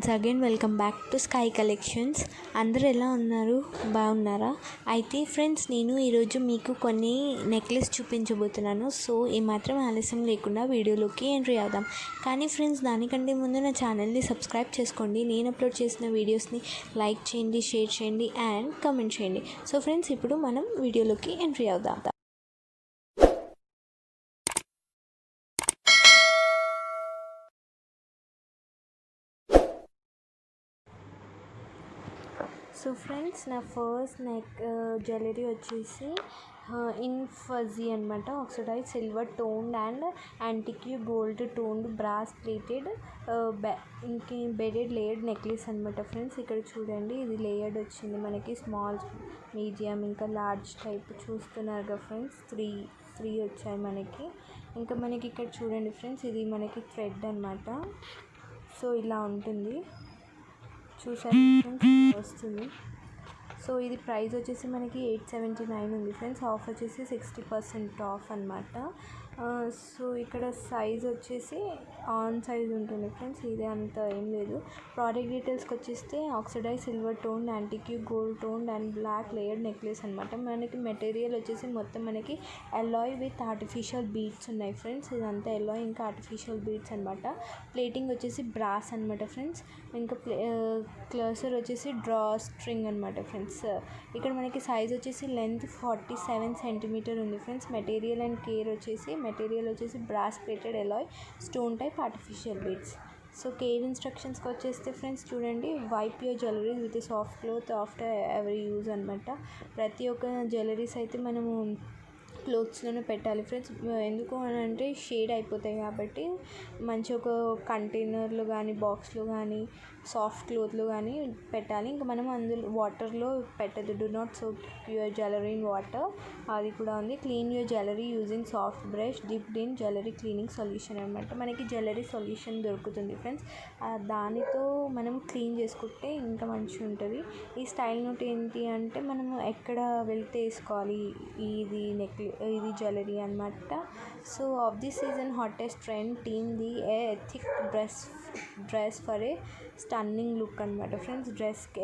Once again welcome back to sky collections. అందరూ ఎలా ఉన్నారు? బాగున్నారా? అయితే ఫ్రెండ్స్, నేను ఈరోజు మీకు కొన్ని నెక్లెస్ చూపించబోతున్నాను. సో ఏమాత్రం ఆలస్యం లేకుండా వీడియోలోకి ఎంట్రీ అవుదాం. కానీ ఫ్రెండ్స్, దానికంటే ముందు నా ఛానల్ని సబ్స్క్రైబ్ చేసుకోండి. నేను అప్లోడ్ చేసిన వీడియోస్ని లైక్ చేయండి, షేర్ చేయండి అండ్ కమెంట్ చేయండి. సో ఫ్రెండ్స్, ఇప్పుడు మనం వీడియోలోకి ఎంట్రీ అవుదాం. సో ఫ్రెండ్స్, నా ఫస్ట్ జ్యువెలరీ వచ్చేసి ఇన్ ఫజీ అనమాట. Oxidise silver toned and antique gold toned brass plated bedded layered necklace అనమాట. ఫ్రెండ్స్, ఇక్కడ చూడండి, ఇది లేయర్డ్ వచ్చింది మనకి. స్మాల్, మీడియం, ఇంకా లార్జ్ టైప్ చూస్తున్నారు కదా ఫ్రెండ్స్. త్రీ వచ్చాయి మనకి. ఇంకా మనకి ఇక్కడ చూడండి ఫ్రెండ్స్, ఇది మనకి థ్రెడ్ అనమాట. సో ఇలా ఉంటుంది, చూసారు ఫ్రెండ్స్, వస్తుంది. సో ఇది ప్రైస్ వచ్చేసి మనకి 879 ఉంది ఫ్రెండ్స్. ఆఫ్ వచ్చేసి 60% ఆఫ్ అనమాట. సో ఇక్కడ సైజ్ వచ్చేసి ఆన్ సైజ్ ఉంటుంది ఫ్రెండ్స్, ఇదే అంత ఏం లేదు. ప్రోడక్ట్ డీటెయిల్స్కి వచ్చేస్తే oxidise silver tone, antique gold tone and black layered necklace అనమాట. మనకి మెటీరియల్ వచ్చేసి మొత్తం మనకి అలాయ్ విత్ ఆర్టిఫిషియల్ బీడ్స్ ఉన్నాయి ఫ్రెండ్స్. ఇదంతా అలాయ్ ఇంకా ఆర్టిఫిషియల్ బీడ్స్ అనమాట. ప్లేటింగ్ వచ్చేసి బ్రాస్ అనమాట ఫ్రెండ్స్. ఇంకా క్లోజర్ వచ్చేసి డ్రా స్ట్రింగ్ అనమాట ఫ్రెండ్స్. ఇక్కడ మనకి సైజ్ వచ్చేసి లెంత్ 47 సెంటీమీటర్ ఉంది ఫ్రెండ్స్. మెటీరియల్ అండ్ మెటీరియల్ వచ్చేసి brass plated alloy stone type artificial beads. So care ఇన్స్ట్రక్షన్స్కి వచ్చేస్తే ఫ్రెండ్స్ చూడండి, wipe your jewelleries with soft cloth after every use అనమాట. ప్రతి ఒక్క జ్యువెలరీస్ అయితే మనము క్లోత్స్లోనే పెట్టాలి ఫ్రెండ్స్. ఎందుకు అని అంటే షేడ్ అయిపోతాయి కాబట్టి మంచి ఒక కంటైనర్లో కానీ బాక్స్లో కానీ సాఫ్ట్ క్లోత్లో కానీ పెట్టాలి. ఇంకా మనం అందులో వాటర్లో పెట్టదు. Do not soak your jewellery in water, అది కూడా ఉంది. Clean your jewellery using soft brush dipped in jewellery cleaning solution అనమాట. మనకి జ్యువెలరీ సొల్యూషన్ దొరుకుతుంది ఫ్రెండ్స్. దానితో మనం క్లీన్ చేసుకుంటే ఇంకా మంచిగా ఉంటుంది. ఈ స్టైల్ నోట్ ఏంటి అంటే, మనము ఎక్కడ వెళ్తే వేసుకోవాలి ఇది ఇది జ్యువెలరీ అనమాట. So of the season hottest trend team the A thick dress for a stunning look అనమాట ఫ్రెండ్స్.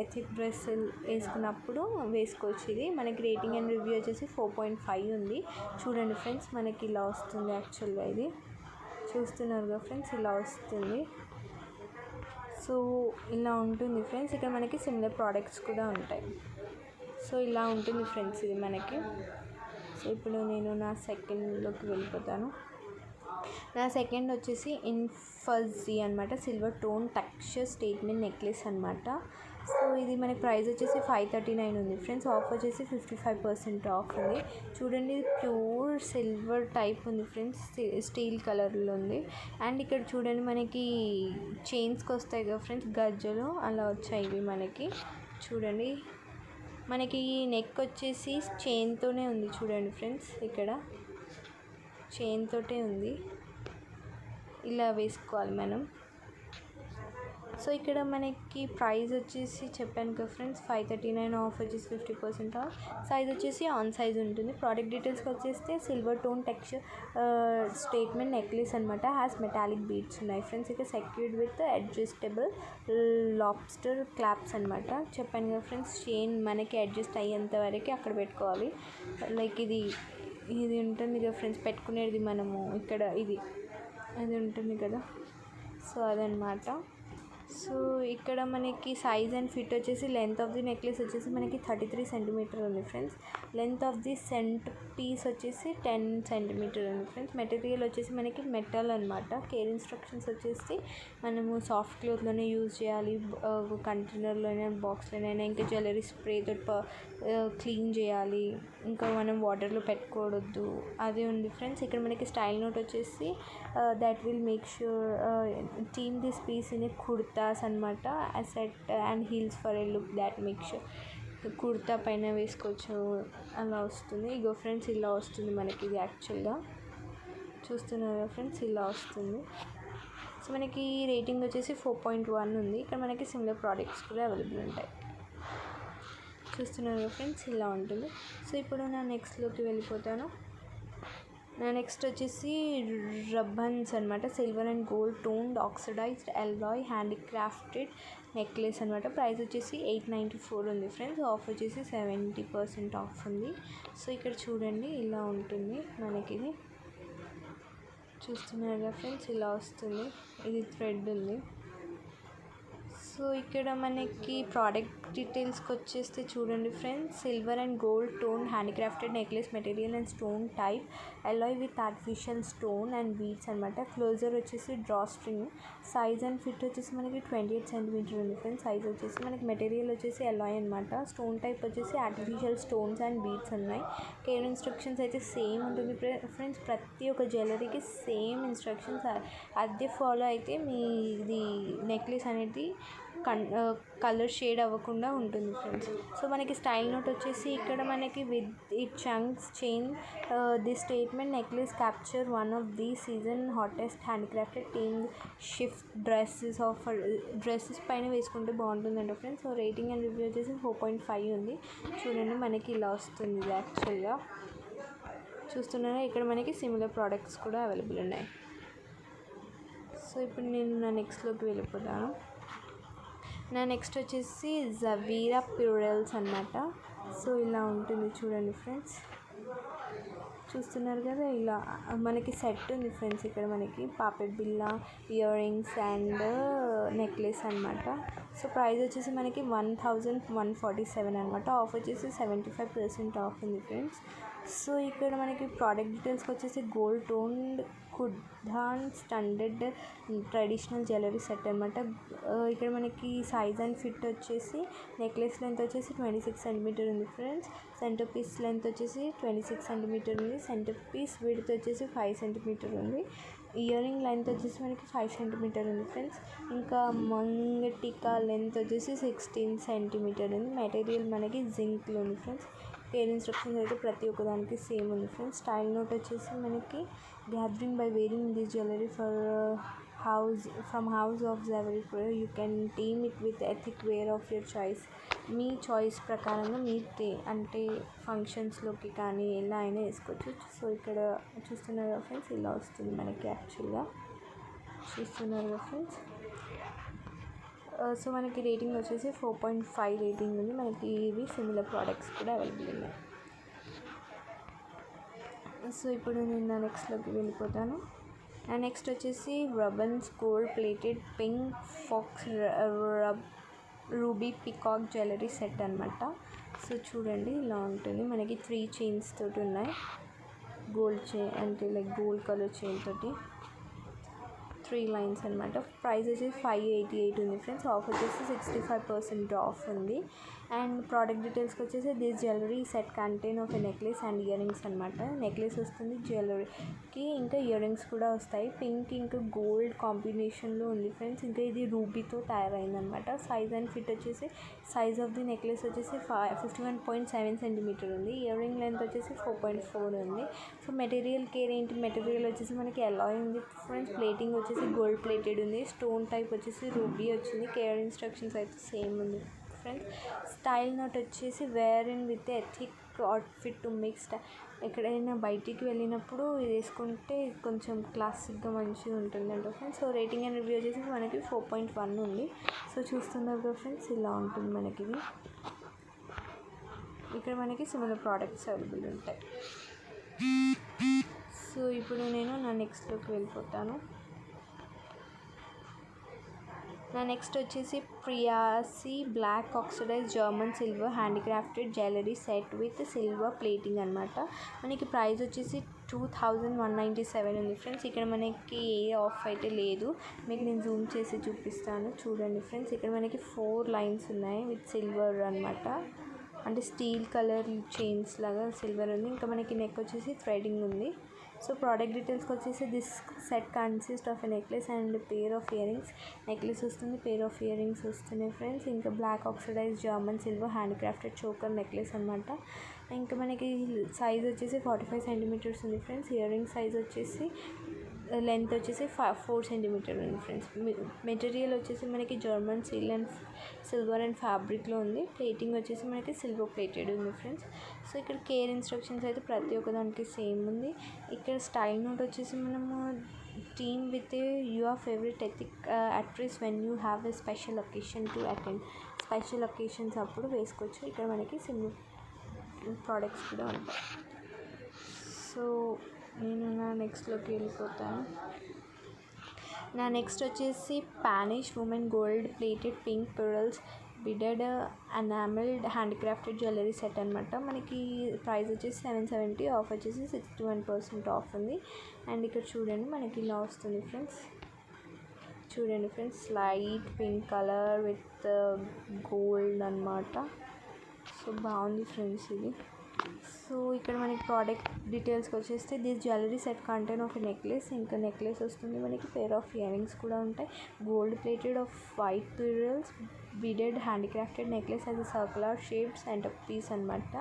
ఎథిక్ డ్రెస్ వేసుకున్నప్పుడు వేసుకోవచ్చు. ఇది మనకి రేటింగ్ అండ్ రివ్యూ వచ్చేసి 4.5 ఉంది. చూడండి ఫ్రెండ్స్, మనకి ఇలా వస్తుంది. యాక్చువల్గా ఇది చూస్తున్నారు కదా ఫ్రెండ్స్, ఇలా వస్తుంది. సో ఇలా ఉంటుంది ఫ్రెండ్స్. ఇక్కడ మనకి సిమిలర్ ప్రోడక్ట్స్ కూడా ఉంటాయి. సో ఇలా ఉంటుంది ఫ్రెండ్స్ ఇది మనకి. సో ఇప్పుడు నేను నా సెకండ్లోకి వెళ్ళిపోతాను. నా సెకండ్ వచ్చేసి ఇన్ ఫజీ అనమాట. Silver tone texture statement necklace అనమాట. సో ఇది మనకి ప్రైస్ వచ్చేసి 539 ఉంది ఫ్రెండ్స్. ఆఫ్ వచ్చేసి 55% ఆఫ్ ఉంది. చూడండి, ఇది ప్యూర్ సిల్వర్ టైప్ ఉంది ఫ్రెండ్స్. స్టీల్ కలర్లో ఉంది. అండ్ ఇక్కడ చూడండి, మనకి చైన్స్కి వస్తాయి కదా ఫ్రెండ్స్, గజ్జలు అలా వచ్చాయి ఇవి మనకి. చూడండి, మనకి నెక్ వచ్చేసి చైన్తోనే ఉంది. చూడండి ఫ్రెండ్స్, ఇక్కడ చైన్ తోటే ఉంది. ఇలా వేసుకోవాలి మనం. సో ఇక్కడ మనకి ప్రైస్ వచ్చేసి చెప్పాను కదా ఫ్రెండ్స్, 539. ఆఫ్ వచ్చేసి 50% ఆఫ్. సైజ్ వచ్చేసి ఆన్ సైజ్ ఉంటుంది. ప్రోడక్ట్ డీటెయిల్స్కి వచ్చేస్తే silver tone texture statement necklace అనమాట. హ్యాస్ మెటాలిక్ బీడ్స్ ఉన్నాయి ఫ్రెండ్స్. ఇక secured with adjustable lobster claps అనమాట. చెప్పాను కదా ఫ్రెండ్స్, చైన్ మనకి అడ్జస్ట్ అయ్యేంత వరకు అక్కడ పెట్టుకోవాలి. లైక్ ఇది ఉంటుంది కదా ఫ్రెండ్స్, పెట్టుకునేది మనము ఇక్కడ అది ఉంటుంది కదా. సో అదనమాట. సో ఇక్కడ మనకి సైజ్ అండ్ ఫిట్ వచ్చేసి లెంత్ ఆఫ్ ది నెక్లెస్ వచ్చేసి మనకి 33 సెంటీమీటర్ ఉంది friends. Length of the centre piece వచ్చేసి 10 సెంటీమీటర్ ఉంది ఫ్రెండ్స్. మెటీరియల్ వచ్చేసి మనకి మెటల్ అనమాట. కేర్ ఇన్స్ట్రక్షన్స్ వచ్చేసి మనము సాఫ్ట్ క్లోత్లోనే యూజ్ చేయాలి, కంటైనర్లోనే బాక్స్లోనైనా. ఇంకా జ్యువెలరీ స్ప్రేతో క్లీన్ చేయాలి. ఇంకా మనం వాటర్లో పెట్టుకోవద్దు, అదే ఉంది ఫ్రెండ్స్. ఇక్కడ మనకి స్టైల్ నోట్ వచ్చేసి that will make sure team this piece in a kurtas అనమాట. Set and heels for a look that make sure kurta పైన వేసుకోవచ్చు, అలా వస్తుంది. ఇగో ఫ్రెండ్స్, ఇలా వస్తుంది మనకి ఇది. యాక్చువల్గా చూస్తున్నారు ఫ్రెండ్స్, ఇలా వస్తుంది. సో మనకి రేటింగ్ వచ్చేసి 4.1 ఉంది. ఇక్కడ మనకి సిమిలర్ ప్రోడక్ట్స్ కూడా అవైలబుల్ ఉంటాయి. చూస్తున్నారు ఫ్రెండ్స్, ఇలా ఉంటుంది. సో ఇప్పుడు నా నెక్స్ట్లోకి వెళ్ళిపోతాను. నెక్స్ట్ వచ్చేసి రబ్బన్స్ అనమాట, silver and gold toned oxidised alloy handicrafted necklace అనమాట. ప్రైస్ వచ్చేసి 894 ఉంది ఫ్రెండ్స్. ఆఫ్ వచ్చేసి 70% ఆఫ్ ఉంది. సో ఇక్కడ చూడండి ఇలా ఉంటుంది మనకి. ఇది చూస్తున్నారుగా ఫ్రెండ్స్, ఇలా వస్తుంది. ఇది థ్రెడ్ ఉంది. సో ఇక్కడ మనకి ప్రోడక్ట్ డీటెయిల్స్కి వచ్చేస్తే చూడండి friends, silver and gold tone handicrafted necklace material and stone type alloy with artificial stone and beads అనమాట. క్లోజర్ వచ్చేసి draw string. Size and fit వచ్చేసి మనకి 28 సెంటీమీటర్ ఉంది ఫ్రెండ్స్. సైజ్ వచ్చేసి మనకి మెటీరియల్ వచ్చేసి అలాయ్ అనమాట. స్టోన్ టైప్ వచ్చేసి ఆర్టిఫిషియల్ స్టోన్స్ అండ్ బీడ్స్ ఉన్నాయి. కేర్ ఇన్స్ట్రక్షన్స్ అయితే సేమ్ ఉంటుంది ఫ్రెండ్స్. ప్రతి ఒక్క జ్యువెలరీకి సేమ్ ఇన్స్ట్రక్షన్స్ అదే ఫాలో అయితే మీ ఇది నెక్లెస్ అనేది కలర్ షేడ్ అవ్వకుండా ఉంటుంది ఫ్రెండ్స్. సో మనకి స్టైల్ నోట్ వచ్చేసి ఇక్కడ మనకి with it chunks chain the statement necklace capture one of the season hottest handcrafted theme shift dresses పైన వేసుకుంటే బాగుంటుందంట friends. So rating and review వచ్చేసి 4.5 ఉంది. చూడండి మనకి ఇలా వస్తుంది. ఇది యాక్చువల్గా చూస్తున్నారా, ఇక్కడ మనకి సిమిలర్ ప్రోడక్ట్స్ కూడా అవైలబుల్ ఉన్నాయి. సో ఇప్పుడు నేను నా నెక్స్ట్లోకి వెళ్ళిపోతాను. నా నెక్స్ట్ వచ్చేసి జవీరా ప్యూరల్స్ అనమాట. సో ఇలా ఉంటుంది చూడండి ఫ్రెండ్స్. చూస్తున్నారు కదా, ఇలా మనకి సెట్ ఉంది ఫ్రెండ్స్. ఇక్కడ మనకి Puppet Billa, ear rings and necklace అనమాట. సో ప్రైస్ వచ్చేసి మనకి 1147 అనమాట. ఆఫ్ వచ్చేసి 75% ఆఫ్ ఉంది ఫ్రెండ్స్. సో ఇక్కడ మనకి ప్రోడక్ట్ డీటెయిల్స్కి వచ్చేసి గోల్డ్ టోన్డ్ కుర్ధాన్ స్టాండర్డ్ ట్రెడిషనల్ జ్యువెలరీ సెట్ అనమాట. ఇక్కడ మనకి సైజ్ అండ్ ఫిట్ వచ్చేసి నెక్లెస్ లెంత్ వచ్చేసి 26 సెంటీమీటర్ ఉంది ఫ్రెండ్స్. సెంటర్ పీస్ లెంత్ వచ్చేసి 26 సెంటీమీటర్ ఉంది. సెంటర్ పీస్ విడ్త్ వచ్చేసి 5 సెంటీమీటర్ ఉంది. ఇయర్ రింగ్ లెంత్ వచ్చేసి మనకి 5 సెంటీమీటర్ ఉంది ఫ్రెండ్స్. ఇంకా మంగటికా లెంత్ వచ్చేసి 16 సెంటీమీటర్ ఉంది. మెటీరియల్ మనకి జింక్లో ఉంది ఫ్రెండ్స్. కేర్ ఇన్స్ట్రక్షన్స్ అయితే ప్రతి ఒక్కదానికి సేమ్ ఉంది ఫ్రెండ్స్. స్టైల్ నోట్ వచ్చేసి మనకి gathering by wearing this jewellery from house of Javeri you can team it with ethnic wear of your choice. మీ చాయిస్ ప్రకారంగా మీరు అంటే ఫంక్షన్స్లోకి కానీ ఎలా అయినా వేసుకోవచ్చు. సో ఇక్కడ చూస్తున్నారు ఫ్రెండ్స్, ఇలా వస్తుంది మనకి యాక్చువల్గా. చూస్తున్నారు ఫ్రెండ్స్. సో మనకి రేటింగ్ వచ్చేసి 4.5 రేటింగ్ ఉంది. మనకి ఇవి సిమిలర్ ప్రోడక్ట్స్ కూడా అవైలబుల్ ఉన్నాయి. సో ఇప్పుడు నేను నా నెక్స్ట్లోకి వెళ్ళిపోతాను. నా నెక్స్ట్ వచ్చేసి Rubans gold plated pink faux ruby peacock jewellery set అనమాట. సో చూడండి ఇలా ఉంటుంది. మనకి 3 చైన్స్ తోటి ఉన్నాయి. గోల్డ్ చైన్ అంటే లైక్ గోల్డ్ కలర్ చైన్ తోటి 3 లైన్స్ అనమాట. ప్రైస్ వచ్చేసి 588 ఉంది ఫ్రెండ్స్. ఆఫ్ వచ్చేసి 65% ఆఫ్ ఉంది. అండ్ ప్రోడక్ట్ డీటెయిల్స్కి వచ్చేసి this jewellery set contain of a necklace and ear rings అనమాట. నెక్లెస్ వస్తుంది, జ్యువెలరీకి ఇంకా ఇయర్ రింగ్స్ కూడా వస్తాయి. పింక్ ఇంకా గోల్డ్ కాంబినేషన్లో ఉంది ఫ్రెండ్స్. ఇంకా ఇది రూబీతో తయారైంది అనమాట. సైజ్ అండ్ ఫిట్ వచ్చేసి సైజ్ ఆఫ్ ది నెక్లెస్ వచ్చేసి 51.7 సెంటీమీటర్ ఉంది. ఇయర్ రింగ్ లెంత్ వచ్చేసి 4.4 ఉంది. సో మెటీరియల్ కేర్ ఏంటి, మెటీరియల్ వచ్చేసి మనకి అలాయ్ ఉంది ఫ్రెండ్స్. ప్లేటింగ్ వచ్చేసి గోల్డ్ ప్లేటెడ్ ఉంది. స్టోన్ టైప్ వచ్చేసి రూబీ వచ్చింది. కేర్ ఇన్స్ట్రక్షన్స్ అయితే సేమ్ ఉంది ఫ్రెండ్స్. స్టైల్ నోట్ వచ్చేసి wear in with ethnic outfit to mix. ఎక్కడైనా బయటికి వెళ్ళినప్పుడు ఇది వేసుకుంటే కొంచెం క్లాసిక్గా మంచిగా ఉంటుందంట friends. So rating and review వచ్చేసి మనకి 4.1 ఉంది. సో చూస్తున్నారు కదా ఫ్రెండ్స్, ఇలా ఉంటుంది మనకి ఇది. ఇక్కడ మనకి సిమిలర్ ప్రోడక్ట్స్ అవైలబుల్ ఉంటాయి. సో ఇప్పుడు నేను నా నెక్స్ట్లోకి వెళ్ళిపోతాను. నా నెక్స్ట్ వచ్చేసి Priyaasi black oxidise German silver handicrafted jewellery set with silver plating అనమాట. మనకి ప్రైస్ వచ్చేసి 2197 ఉంది ఫ్రెండ్స్. ఇక్కడ మనకి ఏ ఆఫ్ అయితే లేదు, మీకు నేను జూమ్ చేసి చూపిస్తాను చూడండి ఫ్రెండ్స్. ఇక్కడ మనకి 4 లైన్స్ ఉన్నాయి విత్ సిల్వర్ అనమాట. అంటే స్టీల్ కలర్ చైన్స్ లాగా సిల్వర్ ఉంది. ఇంకా మనకి నెక్ వచ్చేసి థ్రెడింగ్ ఉంది. సో ప్రోడక్ట్ డీటెయిల్స్కి వచ్చేసి this set consist of a necklace and pair of earrings. Necklace వస్తుంది, పేర్ ఆఫ్ ఇయర్ రింగ్స్ వస్తున్నాయి ఫ్రెండ్స్. ఇంకా black oxidise German silver handcrafted choker necklace అనమాట. ఇంకా మనకి సైజ్ వచ్చేసి 45 సెంటీమీటర్స్ ఉంది ఫ్రెండ్స్. ఇయర్ రింగ్ సైజ్ వచ్చేసి లెంత్ వచ్చేసి 4 సెంటీమీటర్ ఉంది ఫ్రెండ్స్. మెటీరియల్ వచ్చేసి మనకి జర్మన్ సిల్వర్ అండ్ ఫ్యాబ్రిక్లో ఉంది. ప్లేటింగ్ వచ్చేసి మనకి సిల్వర్ ప్లేటెడ్ ఉంది ఫ్రెండ్స్. సో ఇక్కడ కేర్ ఇన్స్ట్రక్షన్స్ అయితే ప్రతి ఒక్క దానికి సేమ్ ఉంది. ఇక్కడ స్టైల్ నోట్ వచ్చేసి మనము team with your favourite ethnic actress when you have a special occasion to attend. Special occasions అప్పుడు వేసుకోవచ్చు. ఇక్కడ మనకి సింగిల్ ప్రోడక్ట్స్ కూడా ఉంటాయి. సో నేను నా నెక్స్ట్లోకి వెళ్ళిపోతాను. నా నెక్స్ట్ వచ్చేసి Spanish women gold plated pink pearls beaded enamelled handcrafted jewellery set అనమాట. మనకి ప్రైస్ వచ్చేసి 770, ఆఫ్ వచ్చేసి 61% ఆఫ్ ఉంది. అండ్ ఇక్కడ చూడండి మనకి ఇలా వస్తుంది ఫ్రెండ్స్. చూడండి friends, light pink colour with gold అనమాట. సో బాగుంది ఫ్రెండ్స్ ఇది. సో ఇక్కడ మనకి ప్రోడక్ట్ డీటెయిల్స్కి వచ్చేస్తే this jewellery set contain of necklace. ఇంకా నెక్లెస్ వస్తుంది మనకి, పేర్ ఆఫ్ ఇయర్ రింగ్స్ కూడా ఉంటాయి. Gold plated off white pearls beaded handicrafted necklace as a circular shaped centre piece అనమాట.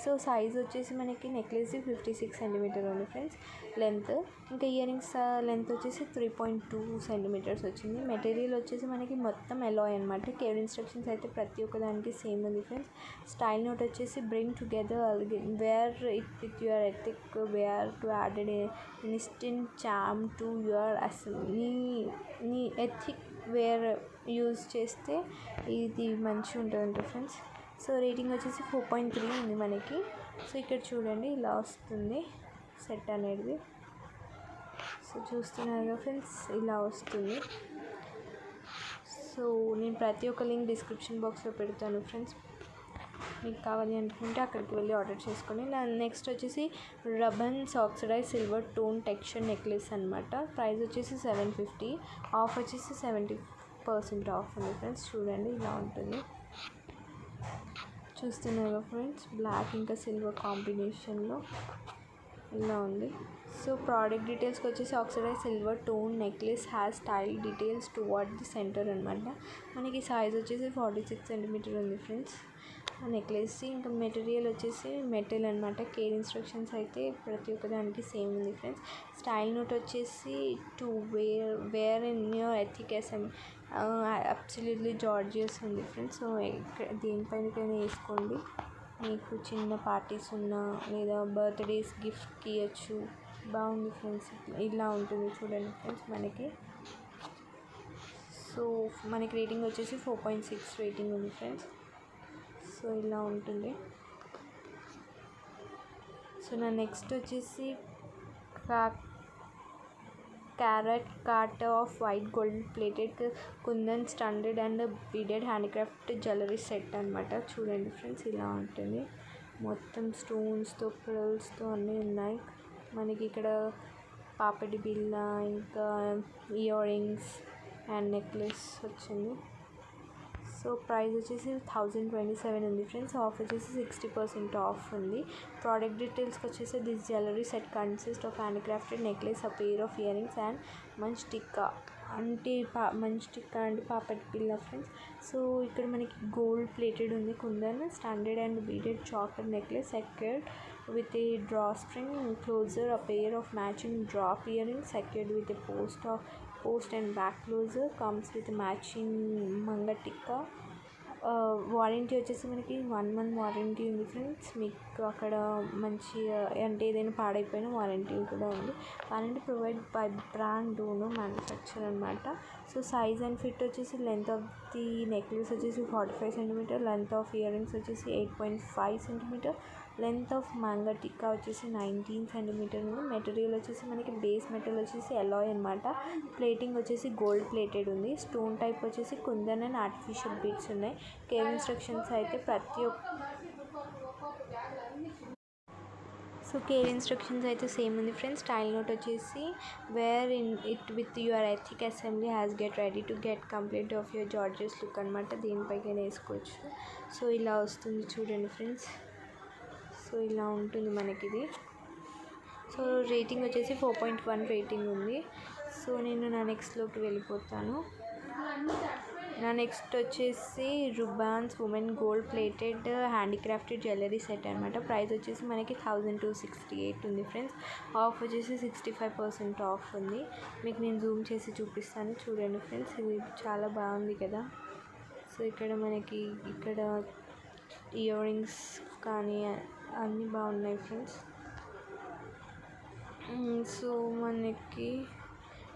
సో సైజ్ వచ్చేసి మనకి నెక్లెస్ 56 సెంటీమీటర్ ఉంది ఫ్రెండ్స్ లెంత్. ఇంకా ఇయర్ రింగ్స్ లెంత్ వచ్చేసి 3.2 సెంటీమీటర్స్ వచ్చింది. మెటీరియల్ వచ్చేసి మనకి మొత్తం ఎలాయ్ అనమాట. కేర్ ఇన్స్ట్రక్షన్స్ అయితే ప్రతి ఒక్క దానికి సేమ్ ఉంది ఫ్రెండ్స్. స్టైల్ నోట్ వచ్చేసి bring together wear it with your ethnic wear to added instant charm to your నీ ఎథిక్ వేర్ యూజ్ చేస్తే ఇది మంచిగా ఉంటుంది ఫ్రెండ్స్. సో రేటింగ్ వచ్చేసి 4.3 ఉంది మనకి. సో ఇక్కడ చూడండి ఇలా వస్తుంది సెట్ అనేది. సో చూస్తున్నారు ఫ్రెండ్స్ ఇలా వస్తుంది. సో నేను ప్రతి ఒక్క లింక్ డిస్క్రిప్షన్ బాక్స్లో పెడతాను ఫ్రెండ్స్. మీకు కావాలి అనుకుంటే అక్కడికి వెళ్ళి ఆర్డర్ చేసుకొని. నా నెక్స్ట్ వచ్చేసి Rubans oxidise silver tone texture necklace అనమాట. ప్రైస్ వచ్చేసి 750, ఆఫ్ వచ్చేసి 70% ఆఫ్ ఉంది ఫ్రెండ్స్. చూడండి ఇలా ఉంటుంది. చూస్తున్నారు ఫ్రెండ్స్, బ్లాక్ ఇంకా సిల్వర్ కాంబినేషన్లో ఇలా ఉంది. సో ప్రోడక్ట్ డీటెయిల్స్కి వచ్చేసి oxidise silver tone necklace has style details toward the centre అనమాట. మనకి సైజ్ వచ్చేసి 46 సెంటీమీటర్ ఉంది ఫ్రెండ్స్ నెక్లెస్. ఇంకా మెటీరియల్ వచ్చేసి మెటల్ అనమాట. కేర్ ఇన్స్ట్రక్షన్స్ అయితే ప్రతి ఒక్క దానికి సేమ్ ఉంది ఫ్రెండ్స్. స్టైల్ నోట్ వచ్చేసి to wear in your ethnic absolutely gorgeous ఉంది ఫ్రెండ్స్. సో దేనిపైనకైనా వేసుకోండి. మీకు చిన్న పార్టీస్ ఉన్నా లేదా బర్త్డేస్ గిఫ్ట్కి ఇవ్వచ్చు. బాగుంది ఫ్రెండ్స్. ఇలా ఉంటుంది చూడండి ఫ్రెండ్స్ మనకి. సో మనకి రేటింగ్ వచ్చేసి 4.6 రేటింగ్ ఉంది ఫ్రెండ్స్. సో ఇలా ఉంటుంది. సో నా నెక్స్ట్ వచ్చేసి carrot cart off white gold plated kundan standard and beaded handicraft jewellery set అనమాట. చూడండి ఫ్రెండ్స్ ఇలా ఉంటుంది. మొత్తం స్టోన్స్తో పెరల్స్తో అన్నీ ఉన్నాయి మనకి. ఇక్కడ పాపడి బిళ్ళ ఇంకా ఇయర్ రింగ్స్ అండ్ నెక్లెస్ వచ్చింది. సో ప్రైస్ వచ్చేసి 1027 ఉంది ఫ్రెండ్స్. ఆఫ్ వచ్చేసి 60% ఆఫ్ ఉంది. ప్రోడక్ట్ డీటెయిల్స్కి వచ్చేసి this jewellery set consist of handcrafted necklace, a pair of earrings and maang tikka అంటే పాపటి పిల్ల ఫ్రెండ్స్. సో ఇక్కడ మనకి గోల్డ్ ప్లేటెడ్ ఉంది kundan standard and beaded choker necklace secured with a drawstring closer, a pair of matching drop earrings secured with a post and back closer, comes with matching manga tikka. Warranty వచ్చేసి మనకి 1 month warranty ఉంది friends. మీకు అక్కడ మంచి అంటే ఏదైనా పాడైపోయిన warranty కూడా ఉంది. వారంటీ ప్రొవైడ్ బై బ్రాండ్ డోనో మ్యానుఫ్యాక్చర్ అనమాట. సో సైజ్ అండ్ ఫిట్ వచ్చేసి లెంత్ ఆఫ్ ది నెక్లెస్ వచ్చేసి 45 centimetre, length of earrings వచ్చేసి 8.5 centimetre, length of maang tikka వచ్చేసి 19 సెంటీమీటర్ ఉంది. మెటీరియల్ వచ్చేసి మనకి బేస్ మెటల్ వచ్చేసి ఎలాయ్ అనమాట. ప్లేటింగ్ వచ్చేసి గోల్డ్ ప్లేటెడ్ ఉంది. స్టోన్ టైప్ వచ్చేసి కుందన్ అండ్ ఆర్టిఫిషియల్ బీడ్స్ ఉన్నాయి. కేర్ ఇన్స్ట్రక్షన్స్ అయితే కేర్ ఇన్స్ట్రక్షన్స్ అయితే సేమ్ ఉంది ఫ్రెండ్స్. స్టైల్ నోట్ వచ్చేసి wear in it with your ethnic assembly has get ready to get complete of your gorgeous look అనమాట. దీనిపైకైనా వేసుకోవచ్చు. సో ఇలా వస్తుంది చూడండి ఫ్రెండ్స్. సో ఇలా ఉంటుంది మనకి ఇది. సో రేటింగ్ వచ్చేసి 4.1 రేటింగ్ ఉంది. సో నేను నా నెక్స్ట్లోకి వెళ్ళిపోతాను. నా నెక్స్ట్ వచ్చేసి Rubans women gold plated handicrafted jewellery set అనమాట. ప్రైస్ వచ్చేసి మనకి 1268 ఉంది ఫ్రెండ్స్. ఆఫ్ వచ్చేసి 65% ఆఫ్ ఉంది. మీకు నేను జూమ్ చేసి చూపిస్తాను చూడండి ఫ్రెండ్స్. ఇది చాలా బాగుంది కదా. సో ఇక్కడ మనకి ఇక్కడ ఇయర్ రింగ్స్ కానీ అన్నీ బాగున్నాయి ఫ్రెండ్స్. సో మనకి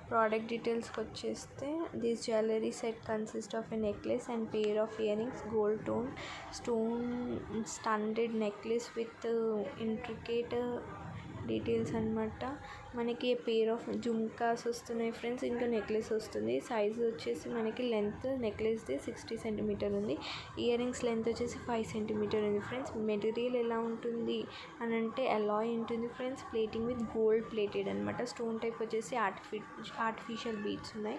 ప్రోడక్ట్ డీటెయిల్స్కి వచ్చేస్తే this jewellery set consist of a necklace and pair of earrings, gold tone stone studded necklace with intricate details అనమాట. మనకి పెయిర్ ఆఫ్ జుమ్కాస్ వస్తున్నాయి ఫ్రెండ్స్, ఇంకా నెక్లెస్ వస్తుంది. సైజ్ వచ్చేసి మనకి లెంత్ నెక్లెస్ది 60 సెంటీమీటర్ ఉంది. ఇయర్ రింగ్స్ లెంత్ వచ్చేసి 5 సెంటీమీటర్ ఉంది ఫ్రెండ్స్. మెటీరియల్ ఎలా ఉంటుంది అని అంటే అలాయ్ ఉంటుంది friends. Plating with gold plated అనమాట. స్టోన్ టైప్ వచ్చేసి ఆర్టిఫిషియల్ బీడ్స్ ఉన్నాయి.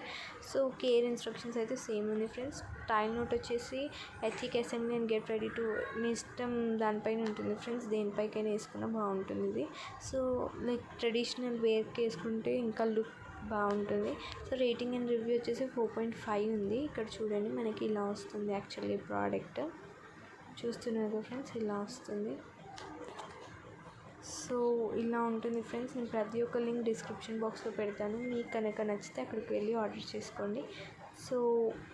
సో కేర్ ఇన్స్ట్రక్షన్స్ అయితే సేమ్ ఉంది ఫ్రెండ్స్. టైల్ నోట్ వచ్చేసి ethnic ensemble and get ready to మీ ఇష్టం దానిపైన ఉంటుంది ఫ్రెండ్స్. దేనిపైకైనా వేసుకున్నా బాగుంటుంది ఇది. సో లైక్ ట్రెడిషనల్ వేర్కి వేసుకుంటే ఇంకా లుక్ బాగుంటుంది. సో రేటింగ్ అండ్ రివ్యూ వచ్చేసి 4.5 ఉంది. ఇక్కడ చూడండి మనకి ఇలా వస్తుంది. యాక్చువల్లీ ప్రోడక్ట్ చూస్తున్నారు ఫ్రెండ్స్, ఇలా వస్తుంది. సో ఇలా ఉంటుంది ఫ్రెండ్స్. నేను ప్రతి ఒక్క లింక్ డిస్క్రిప్షన్ బాక్స్లో పెడతాను. మీకు కనుక నచ్చితే అక్కడికి వెళ్ళి ఆర్డర్ చేసుకోండి. సో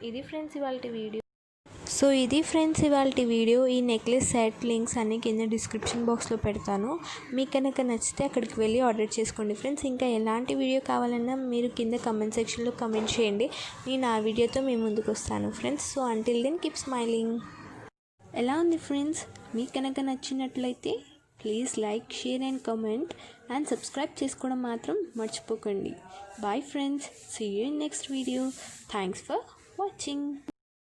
ఇది ఫ్రెండ్స్ ఇవాళ వీడియో. ఈ నెక్లెస్ సెట్ లింక్స్ అన్ని కింద డిస్క్రిప్షన్ బాక్స్లో పెడతాను. మీకు కనుక నచ్చితే అక్కడికి వెళ్ళి ఆర్డర్ చేసుకోండి ఫ్రెండ్స్. ఇంకా ఎలాంటి వీడియో కావాలన్నా మీరు కింద కమెంట్ సెక్షన్లో కమెంట్ చేయండి. నేను ఆ వీడియోతో మీ ముందుకు వస్తాను friends. So until then keep smiling. ఎలా ఉంది ఫ్రెండ్స్? మీకు కనుక నచ్చినట్లయితే please like, share and comment and subscribe చేసుకోవడం మాత్రం మర్చిపోకండి. Bye friends, see you in next video. Thanks for watching.